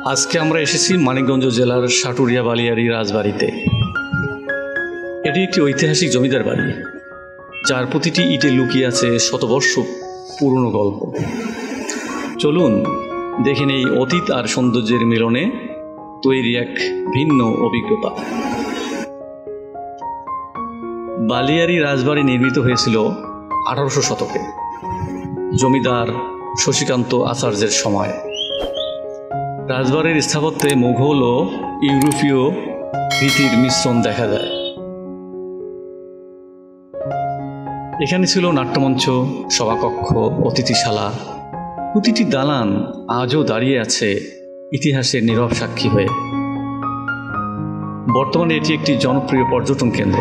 আজকে আমরা এসেছি মানিকগঞ্জ জেলার সাটুরিয়া বালিয়াড়ি রাজবাড়িতে। এটি একটি ঐতিহাসিক জমিদার বাড়ি, যার প্রতিটি ইটে লুকিয়ে আছে শতবর্ষ পুরনো গল্প। চলুন দেখে নেই অতীত আর সৌন্দর্যের মিলনে তৈরি এক ভিন্ন অভিজ্ঞতা। বালিয়াড়ি রাজবাড়ি নির্মিত হয়েছিল 1800 শতকে জমিদার শশীকান্ত আচার্যের সময়। রাজবাড়ির স্থাপত্যে মুঘল ও ইউরোপীয় রীতির মিশ্রণ দেখা যায়। এখানে ছিল নাট্যমঞ্চ, সভাকক্ষ, অতিথিশালা। প্রতিটি দালান আজও দাঁড়িয়ে আছে ইতিহাসের নীরব সাক্ষী হয়ে। বর্তমানে এটি একটি জনপ্রিয় পর্যটন কেন্দ্র,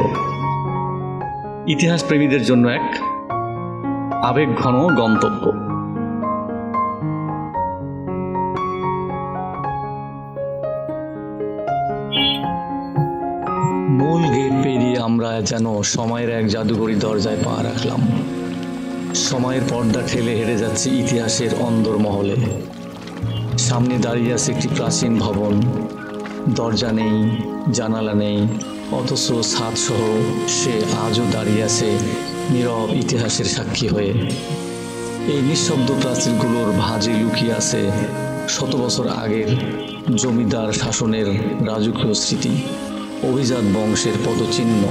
ইতিহাস প্রেমীদের জন্য এক আবেগঘন গন্তব্য। মূল গেট পেরিয়ে আমরা যেন সময়ের এক জাদুকরী দরজায় পা রাখলাম। সময়ের পর্দা ঠেলে হেরে যাচ্ছে ইতিহাসের অন্দরমহলে। সামনে দাঁড়িয়ে আছে একটি প্রাচীন ভবন। দরজা নেই, জানালা নেই, অথচ ছাদসহ সে আজও দাঁড়িয়ে আছে নীরব ইতিহাসের সাক্ষী হয়ে। এই নিঃশব্দ প্রাচীরগুলোর ভাঁজে লুকিয়ে আছে শত বছর আগের জমিদার শাসনের রাজকীয় স্মৃতি, অভিজাত বংশের পদচিহ্ন।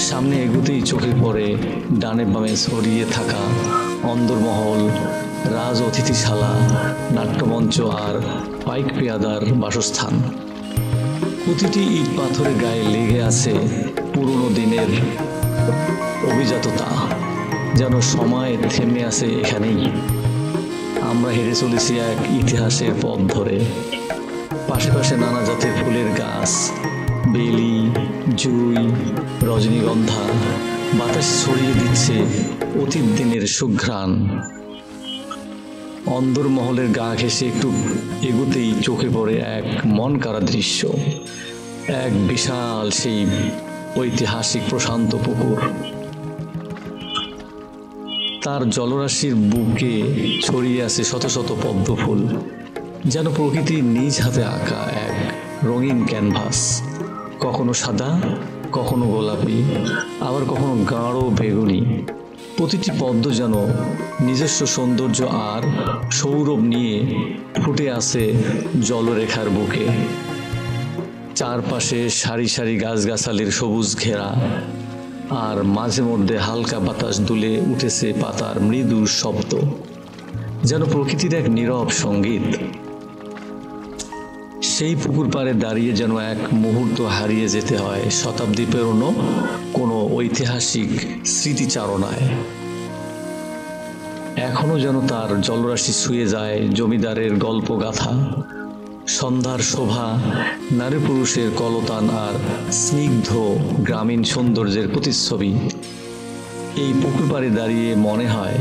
সামনে এগুতেই চোখে পড়ে ডানে বামে ছড়িয়ে থাকা অন্দরমহল, রাজ অতিথিশালা, নাট্যমঞ্চ আর পাইক পেয়াদার বাসস্থান। প্রতিটি ইট পাথরের গায়ে লেগে আছে পুরনো দিনের অভিজাততা, যেন সময় থেমে আছে এখানেই। আমরা হেঁটে চলেছি এক ইতিহাসের পথ ধরে। পাশে পাশে নানা জাতের ফুলের গাছ, বেলি, জুই, রজনীগন্ধা বাতাস ছড়িয়ে দিচ্ছে অতীত দিনের সুঘ্রাণ। অন্দরমহলের গা ঘেঁষে একটু এগুতেই চোখে পড়ে এক মন কাড়া দৃশ্য। এক বিশাল সেই ঐতিহাসিক প্রশান্ত পুকুর, তার জলরাশির বুকে ছড়িয়ে আছে শত শত পদ্ম ফুল, যেন প্রকৃতির নিজ হাতে আঁকা এক রঙিন ক্যানভাস। কখনো সাদা, কখনো গোলাপি, আবার কখনো গাঢ় বেগুনি। প্রতিটি পদ্ম যেন নিজস্ব সৌন্দর্য আর সৌরভ নিয়ে ফুটে আছে জলরেখার বুকে। চারপাশে সারি সারি গাছগাছালির সবুজ ঘেরা, আর মাঝে মধ্যে হালকা বাতাস দুলে উঠেছে পাতার মৃদু শব্দ, যেন প্রকৃতির এক নীরব সঙ্গীত। সেই পুকুর পাড়ে দাঁড়িয়ে যেন এক মুহূর্ত হারিয়ে যেতে হয় শতাব্দী পেরোনো কোনো ঐতিহাসিক স্মৃতিচারণায়। এখনো যেন তার জলরাশি ছুঁয়ে যায় জমিদারের গল্পগাথা, সন্ধ্যার শোভা, নারী পুরুষের কলতান আর স্নিগ্ধ গ্রামীণ সৌন্দর্যের প্রতিচ্ছবি। এই পুকুর পাড়ে দাঁড়িয়ে মনে হয়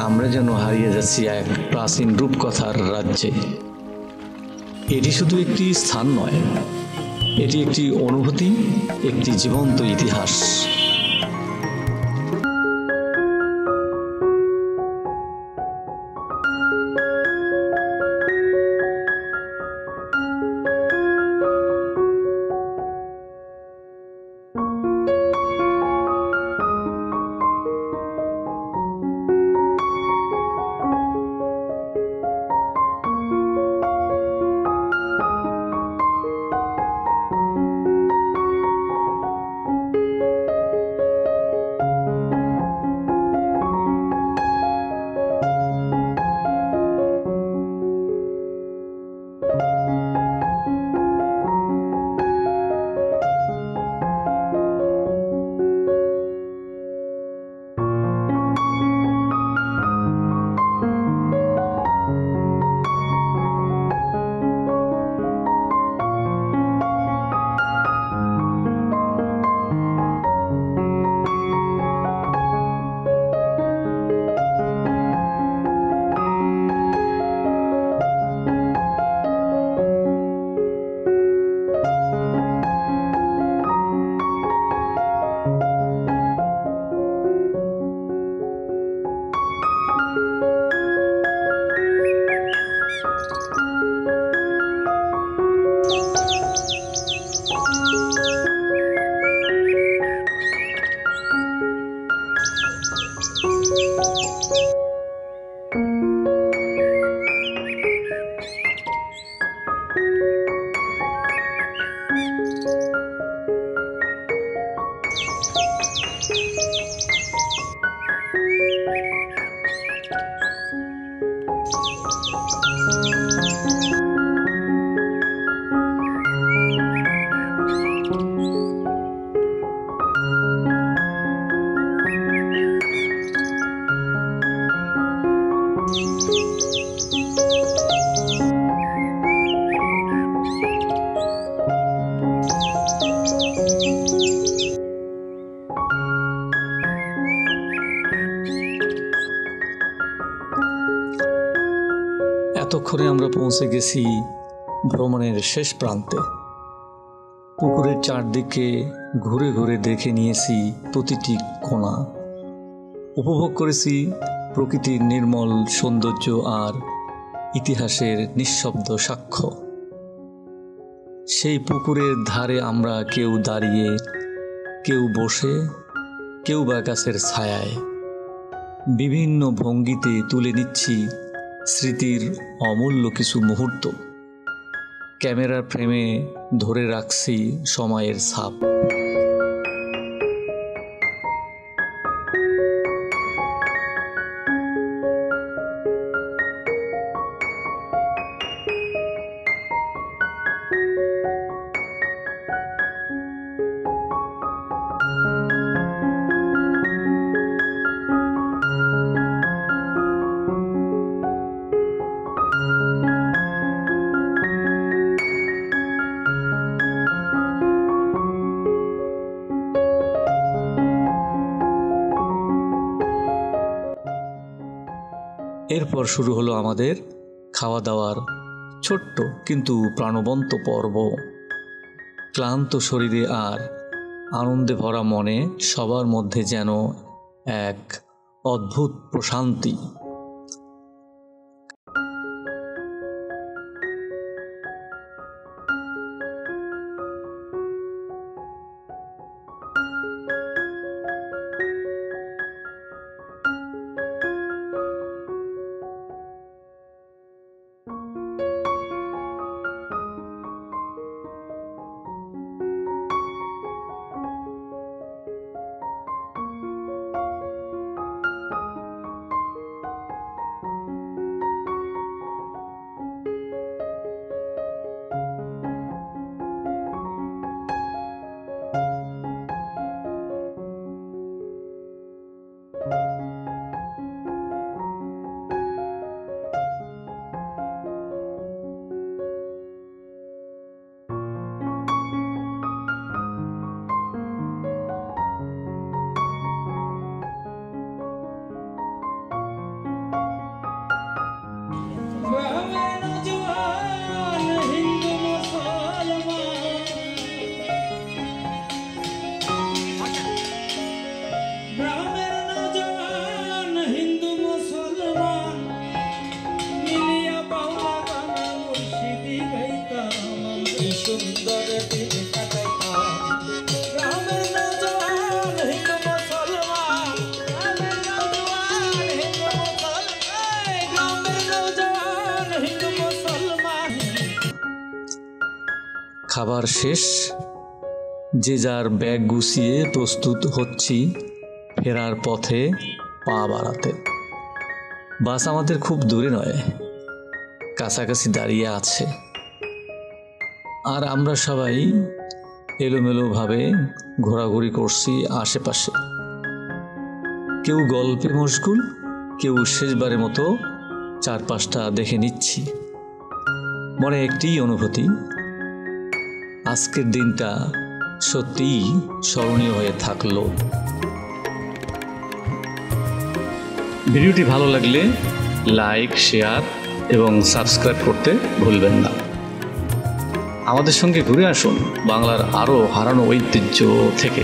আমরা যেন হারিয়ে যাচ্ছি এক প্রাচীন রূপকথার রাজ্যে। এটি শুধু একটি স্থান নয়, এটি একটি অনুভূতি, একটি জীবন্ত ইতিহাস। এতক্ষণে আমরা পৌঁছে গেছি ভ্রমণের শেষ প্রান্তে। পুকুরের চারদিকে ঘুরে ঘুরে দেখে নিয়েছি প্রতিটি কোণা, উপভোগ করেছি প্রকৃতির নির্মল সৌন্দর্য আর ইতিহাসের নিঃশব্দ সাক্ষ্য। সেই পুকুরের ধারে আমরা কেউ দাঁড়িয়ে, কেউ বসে, কেউ বা গাছের ছায়ায় বিভিন্ন ভঙ্গিতে তুলে নিচ্ছি স্মৃতির অমূল্য কিছু মুহূর্ত। ক্যামেরার ফ্রেমে ধরে রাখছি সময়ের ছাপ। এরপর শুরু হলো আমাদের খাওয়া দাওয়ার ছোট্ট কিন্তু প্রাণবন্ত পর্ব। ক্লান্ত শরীরে আর আনন্দে ভরা মনে সবার মধ্যে যেন এক অদ্ভুত প্রশান্তি। খাবার শেষ, যে যার ব্যাগ গুছিয়ে প্রস্তুত হচ্ছি ফেরার পথে পা বাড়াতে। বাস আমাদের খুব দূরে নয়, কাছাকাছি দাঁড়িয়ে আছে, আর আমরা সবাই এলোমেলোভাবে ঘোরাঘুরি করছি আশেপাশে। কেউ গল্পে মশগুল, কেউ শেষবারের মতো চারপাশটা দেখে নিচ্ছি। মনে একটি অনুভূতি, আজকের দিনটা সত্যিই স্মরণীয় হয়ে থাকলো। ভিডিওটি ভালো লাগলে লাইক, শেয়ার এবং সাবস্ক্রাইব করতে ভুলবেন না। আমাদের সঙ্গে ঘুরে আসুন বাংলার আরও হারানো ঐতিহ্য থেকে।